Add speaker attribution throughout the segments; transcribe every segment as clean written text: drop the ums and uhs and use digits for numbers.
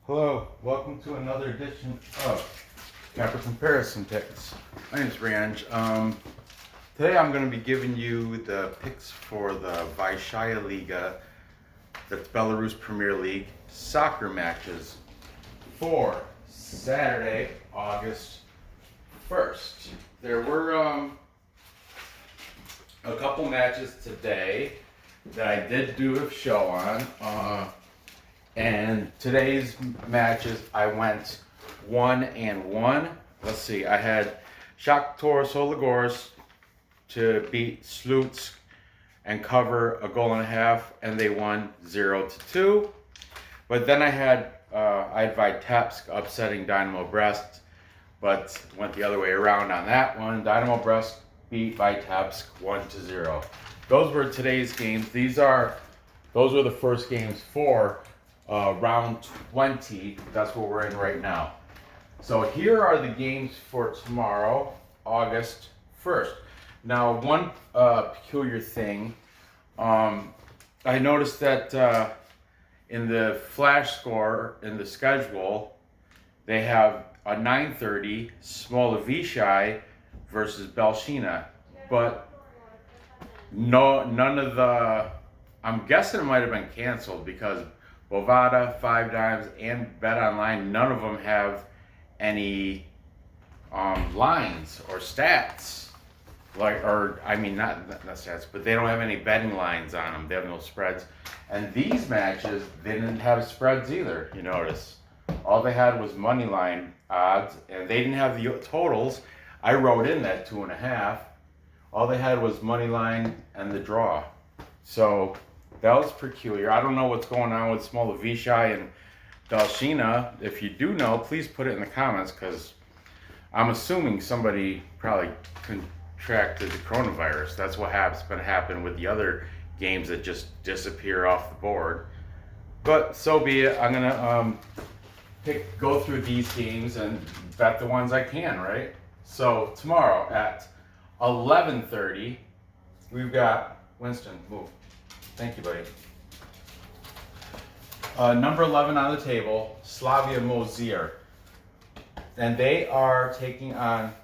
Speaker 1: Hello, welcome to another edition of Chapter Comparison Picks. My name is Ranj. Today I'm going to be giving you the picks for the Vysshaya Liga, that's Belarus Premier League, soccer matches for Saturday, August 1st. There were a couple matches today that I did do a show on. And today's matches, I went 1-1. Let's see, I had Shakhtar Sologorsk to beat Sluts and cover a goal and a half, and they won 0-2. But then I had Vitebsk upsetting Dinamo Brest, but went the other way around on that one. Dinamo Brest beat Vitebsk 1-0. Those were today's games. Those were the first games for round 20. That's what we're in right now. So here are the games for tomorrow, August 1st. Now, one peculiar thing, I noticed that in the flash score in the schedule, they have a 9:30 Vysshaya versus Belshina, but none of the. I'm guessing it might have been canceled because Bovada, Five Dimes, and Bet Online, none of them have any lines or stats. Not stats, but they don't have any betting lines on them. They have no spreads. And these matches, they didn't have spreads either, you notice. All they had was money line odds, and they didn't have the totals. I wrote in that 2.5. All they had was money line and the draw. So that was peculiar. I don't know what's going on with Vysshaya and Belshina. If you do know, please put it in the comments, because I'm assuming somebody probably contracted the coronavirus. That's what has been happening with the other games that just disappear off the board. But so be it. I'm gonna go through these games and bet the ones I can, right? So tomorrow at 11:30, we've got Winston. Move. Thank you, buddy. Number 11 on the table, Slavia Mozyr. And they are taking on,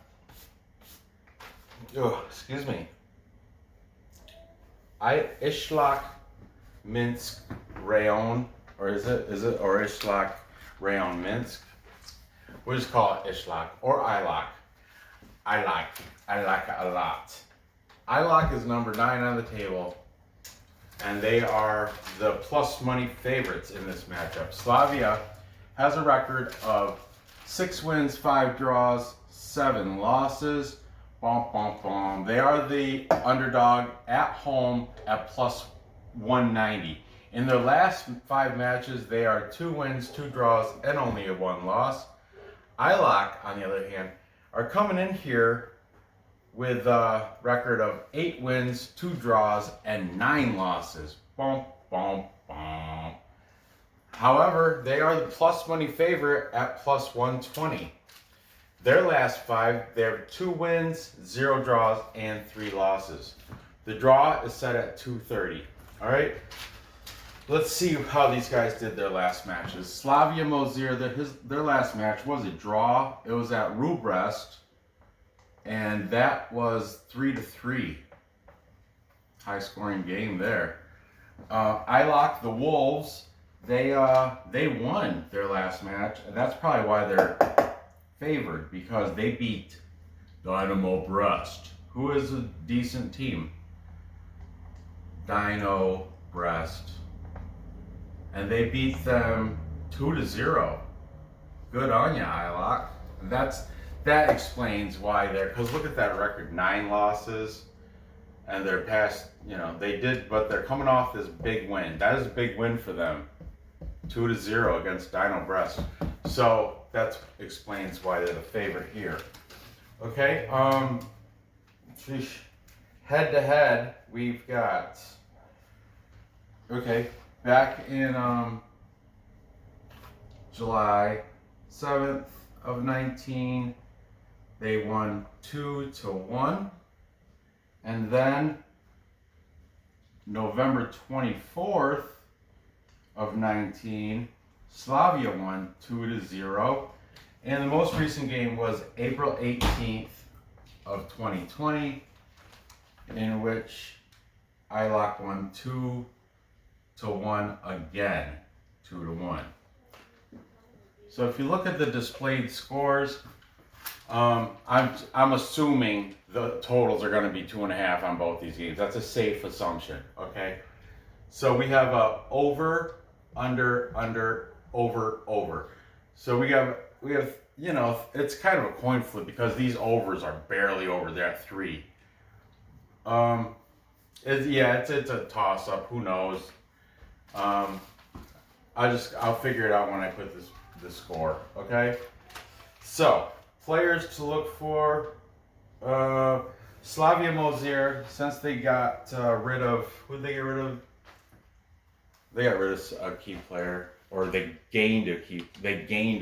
Speaker 1: Isloch Minsk Rayon, or Isloch Rayon Minsk? We'll just call it Isloch or Isloch. I like it a lot. Isloch is number 9 on the table, and they are the plus money favorites in this matchup. Slavia has a record of 6 wins, 5 draws, 7 losses. They are the underdog at home at plus 190. In their last 5 matches, they are 2 wins, 2 draws, and only a 1 loss. Isloch, on the other hand, are coming in here with a record of 8 wins, 2 draws, and 9 losses. However, they are the plus money favorite at plus 120. Their last 5, they have 2 wins, 0 draws, and 3 losses. The draw is set at 230. All right, let's see how these guys did their last matches. Slavia Mozyr, their last match was a draw. It was at Rubrest, and that was 3-3. High scoring game there. Isloch, the Wolves, they won their last match, and that's probably why they're favored, because they beat Dinamo Brest, who is a decent team. Dino Brest. And they beat them 2-0. Good on ya, Isloch. That explains why because look at that record, 9 losses, and they're past, but they're coming off this big win. That is a big win for them, 2-0 against Dino Brest. So that explains why they're the favorite here. Okay, head to head, we've got, back in July 7th of 19, they won 2-1, and then November 24th of 19, Slavia won 2-0. And the most recent game was April 18th of 2020, in which Isloch won 2-1 again, 2-1. So if you look at the displayed scores, I'm assuming the totals are going to be 2.5 on both these games. That's a safe assumption. Okay. So we have a over, under, over. So we have it's kind of a coin flip because these overs are barely over there at 3. It's a toss up. Who knows? I'll figure it out when I put the score. Okay. So players to look for. Slavia Mozyr, since they got rid of, who did they get rid of? They got rid of a key player, or they gained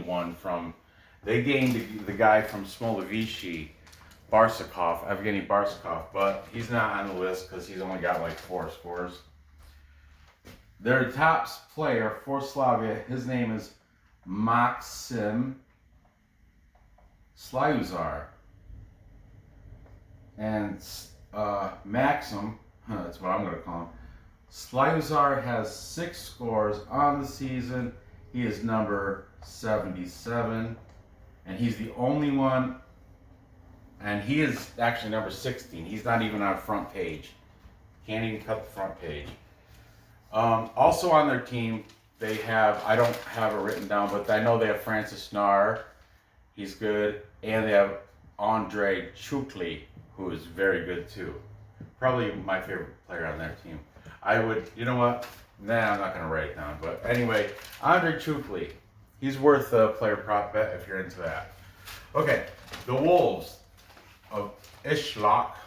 Speaker 1: one from, they gained the guy from Smolovichy, Barsakov, Evgeny Barsakov, but he's not on the list because he's only got like 4 scores. Their top player for Slavia, his name is Maxim Slyuzar. And Maxim, that's what I'm going to call him. Slyuzar has 6 scores on the season. He is number 77, and he's the only one. And he is actually number 16. He's not even on front page. Can't even cut the front page. Also on their team, they have, I don't have it written down, but I know they have Francis Nar. He's good. And they have Andrei Chukli, who is very good too. Probably my favorite player on their team. You know what? Nah, I'm not going to write it down. But anyway, Andrei Chukli. He's worth a player prop bet if you're into that. Okay, the Wolves of Isloch.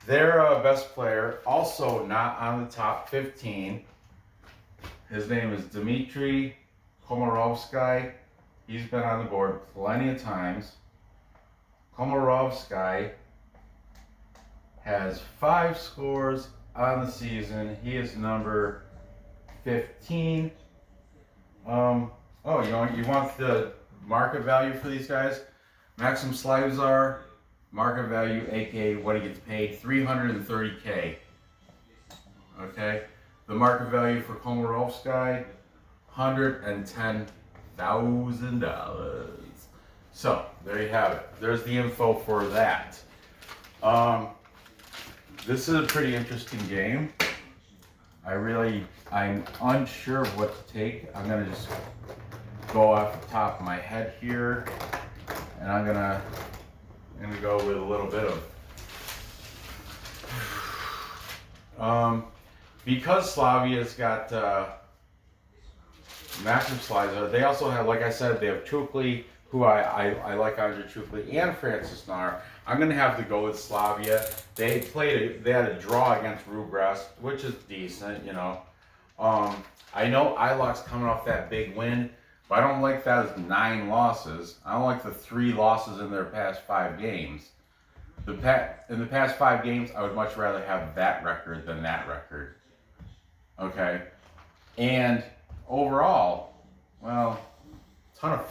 Speaker 1: Their best player, also not on the top 15. His name is Dmitry Komarovsky. He's been on the board plenty of times. Komarovsky has 5 scores on the season. He is number 15. You want the market value for these guys? Maxim Slyuzar, market value, aka what he gets paid, $330K. Okay. The market value for Komarovsky, $110,000. So there you have it. There's the info for that. This is a pretty interesting game. I'm unsure of what to take. I'm gonna just go off the top of my head here, and I'm gonna go with a little bit of because Slavia's got Maxim Slyuzar. They also have, like I said, they have Chukli, who I like, Andrei Chukli, and Francis Nar. I'm gonna have to go with Slavia. They had a draw against Rubras, which is decent, you know. I know Isloch's coming off that big win, but I don't like that as 9 losses. I don't like the 3 losses in their past 5 games. In the past 5 games, I would much rather have that record than that record. Okay, and overall, well, ton of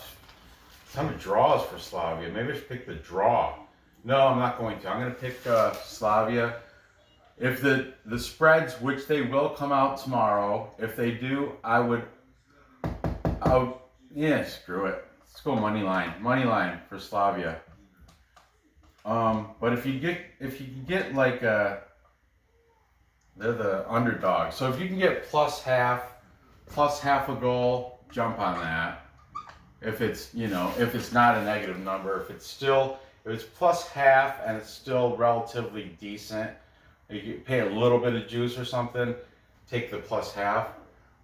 Speaker 1: draws for Slavia. Maybe I should pick the draw. No, I'm not going to. I'm going to pick Slavia. If the spreads, which they will come out tomorrow, if they do, yeah, screw it. Let's go money line for Slavia. But if you can get like they're the underdog. So if you can get plus half a goal, jump on that. If it's not a negative number, if it's plus half and it's still relatively decent, you pay a little bit of juice or something, take the plus half.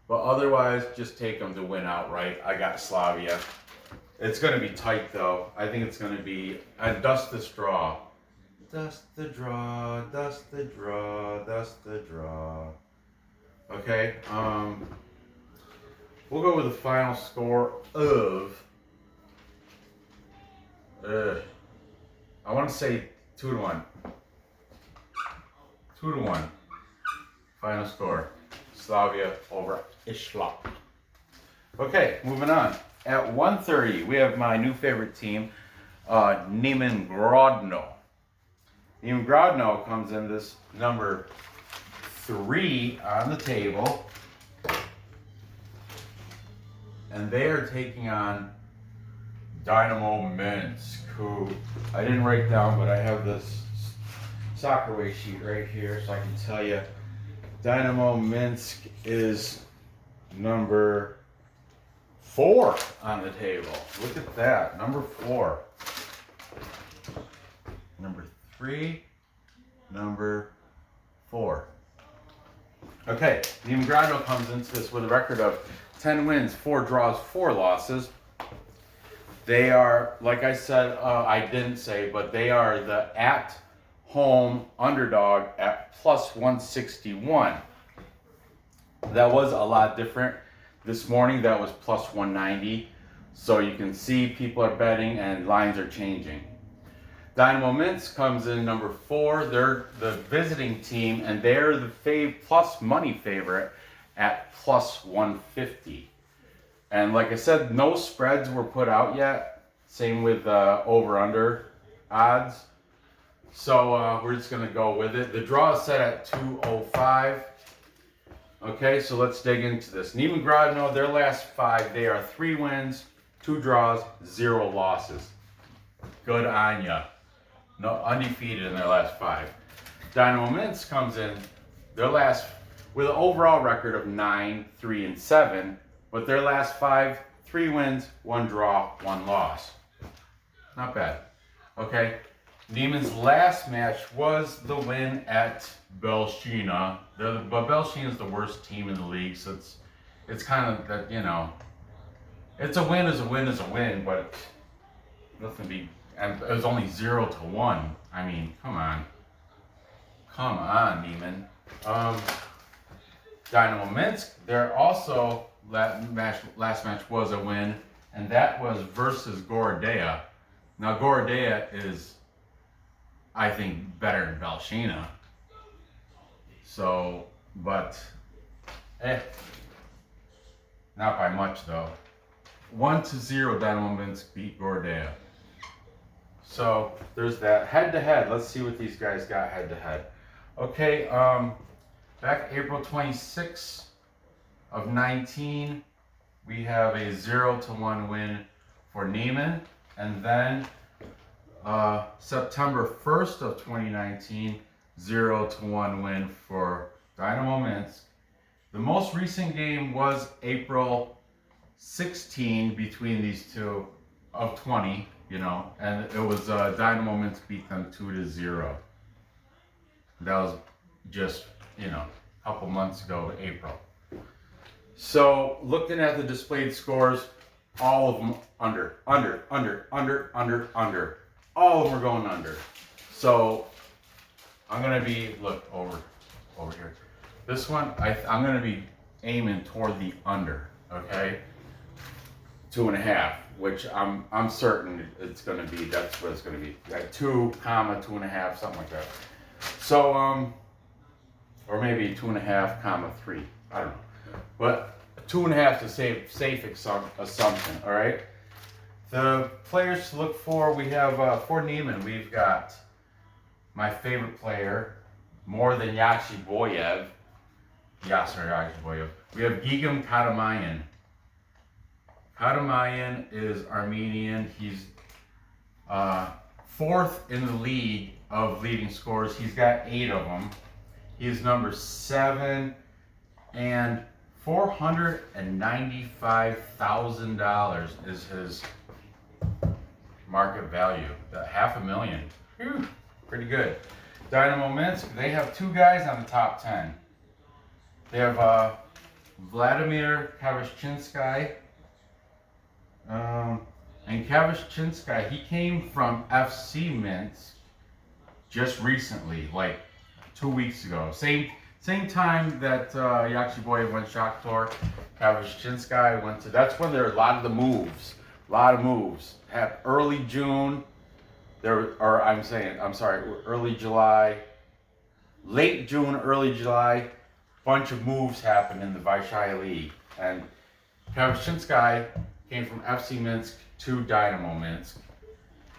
Speaker 1: But otherwise, just take them to win outright. I got Slavia. It's going to be tight, though. I think it's going to be dust this draw. Dust the draw, dust the draw, dust the draw. Okay, we'll go with the final score of, I want to say 2-1. 2-1. Final score. Slavia over Isloch. Okay, moving on. At 1:30, we have my new favorite team, Neman Grodno. Neman Grodno comes in this number 3 on the table, and they are taking on Dinamo Minsk, who I didn't write down, but I have this soccer way sheet right here, so I can tell you. Dinamo Minsk is number 4 on the table. Look at that, number 4. Number 3, number 4. Okay, Neman Grodno comes into this with a record of 10 wins, 4 draws, 4 losses. They are, like I said, I didn't say, but they are the at-home underdog at plus 161. That was a lot different this morning. That was plus 190. So you can see people are betting and lines are changing. Dinamo Minsk comes in number 4. They're the visiting team, and they're the plus money favorite at plus 150. And like I said, no spreads were put out yet. Same with over-under odds. So we're just going to go with it. The draw is set at 205. Okay, so let's dig into this. Neman Grodno, their last 5, they are 3 wins, 2 draws, 0 losses. Good on ya. No, undefeated in their last 5. Dinamo Minsk comes in their last with an overall record of 9, 3, and 7. But their last 5, 3 wins, 1 draw, 1 loss. Not bad. Okay. Neman's last match was the win at Vysshaya. But Vysshaya is the worst team in the league, so it's kind of that, you know, it's a win is a win is a win, but nothing to be. And it was only 0-1. I mean, come on, Neman. Dinamo Minsk. They're also. Last match was a win, and that was versus Grodno. Now Grodno is, I think, better than Vysshaya. So, but, not by much though. 1-0 Dinamo Minsk beat Grodno. So there's that. Head to head. Let's see what these guys got head to head. Okay, back April 26th. Of 19, we have a 0-1 win for Neman, and then September 1st of 2019, 0-1 win for Dinamo Minsk. The most recent game was April 16 between these two of 20, you know, and it was Dinamo Minsk beat them 2-0. That was just, you know, a couple months ago, April. So, looking at the displayed scores, all of them under. All of them are going under. So, I'm going to be, look, over here. This one, I'm going to be aiming toward the under, okay? 2.5, which I'm certain it's going to be, that's what it's going to be. Like 2.5, something like that. So, or maybe 2.5, 3. I don't know. But 2.5 is a safe assumption, all right? The players to look for, we have, for Neman, we've got my favorite player, more than Yasser Boyev. We have Gigam Kadamayan. Kadamayan is Armenian. He's 4th in the league of leading scorers. He's got 8 of them. He's number 7, and $495,000 is his market value. $500,000. Whew, pretty good. Dinamo Minsk, they have 2 guys on the top 10. They have Vladimir Kavashchinsky. And Kavashchinsky, he came from FC Minsk just recently, like 2 weeks ago. Same time that Yasser Boyev went Shakhtar, Kavashchinsky went to. That's when there are a lot of moves. At early June, early July, late June, early July, bunch of moves happened in the Vysshaya League, and Schinsky came from FC Minsk to Dinamo Minsk.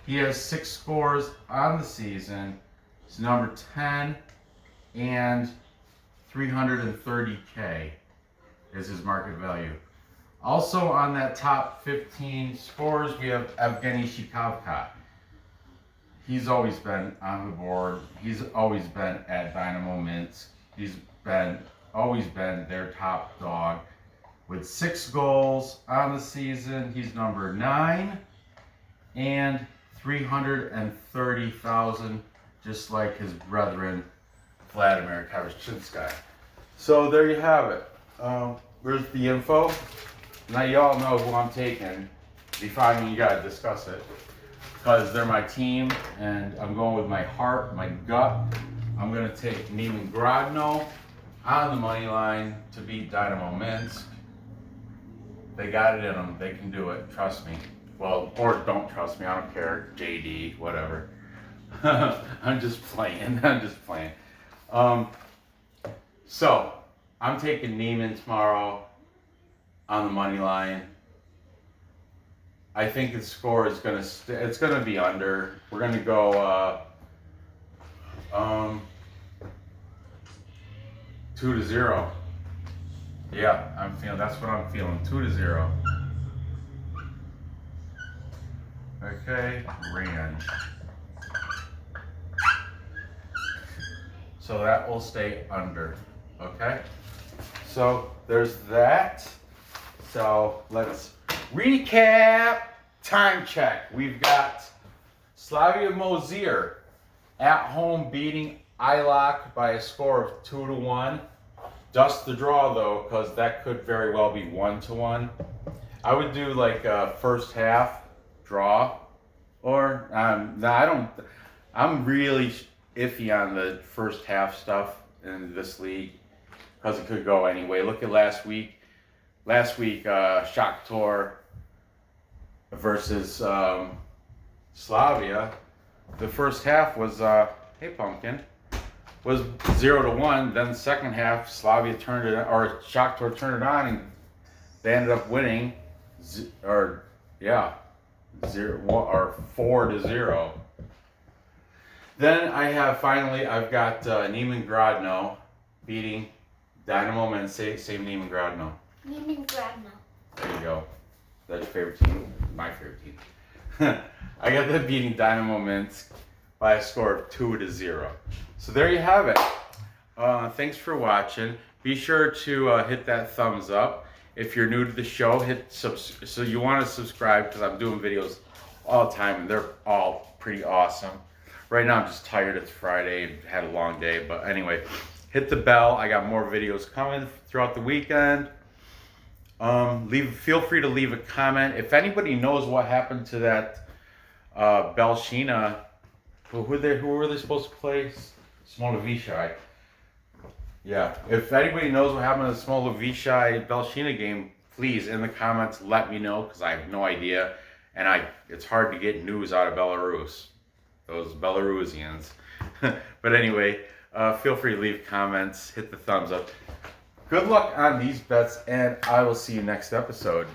Speaker 1: He has 6 scores on the season. He's number 10 and 330K is his market value. Also on that top 15 scorers, we have Evgeny Shikovka. He's always been on the board. He's always been at Dinamo Minsk. He's always been their top dog. With 6 goals on the season, he's number 9 and 330,000, just like his brethren, Vladimir Kavashinsky. So there you have it. Where's the info? Now you all know who I'm taking. Defining, you gotta discuss it, because they're my team, and I'm going with my heart, my gut. I'm gonna take Neman Grodno on the money line to beat Dinamo Minsk. They got it in them. They can do it. Trust me. Well, or don't trust me. I don't care. JD, whatever. I'm just playing. I'm just playing. So I'm taking Neman tomorrow on the money line. I think his score is gonna it's gonna be under. We're gonna go 2-0. Yeah, I'm feeling. That's what I'm feeling. 2-0. Okay, Ranj. So that will stay under. Okay. So there's that. So let's recap. Time check. We've got Slavia Mozyr at home beating Isloch by a score of 2-1. Dust the draw though, because that could very well be 1-1. I would do like a first half draw, or I don't. I'm really iffy on the first half stuff in this league because it could go anyway. Look at last week. Shakhtar versus Slavia. The first half was hey pumpkin. Was 0-1. Then the second half, Slavia turned it, or Shakhtar turned it on, and they ended up winning, 4-0. Then I've got Neman Grodno beating Dinamo Minsk. Same Neman Grodno.
Speaker 2: Neman Grodno.
Speaker 1: There you go. That's your favorite team. My favorite team. I got them beating Dinamo Minsk by a score of 2-0. So there you have it. Thanks for watching. Be sure to hit that thumbs up. If you're new to the show, so you want to subscribe, because I'm doing videos all the time and they're all pretty awesome. Right now I'm just tired. It's Friday and had a long day. But anyway, hit the bell. I got more videos coming throughout the weekend. Feel free to leave a comment. If anybody knows what happened to that Vysshaya, who were they supposed to play? Vysshaya. Yeah. If anybody knows what happened to the Vysshaya game, please in the comments let me know, because I have no idea, and it's hard to get news out of Belarus. Those Belarusians. But anyway, feel free to leave comments, hit the thumbs up. Good luck on these bets, and I will see you next episode.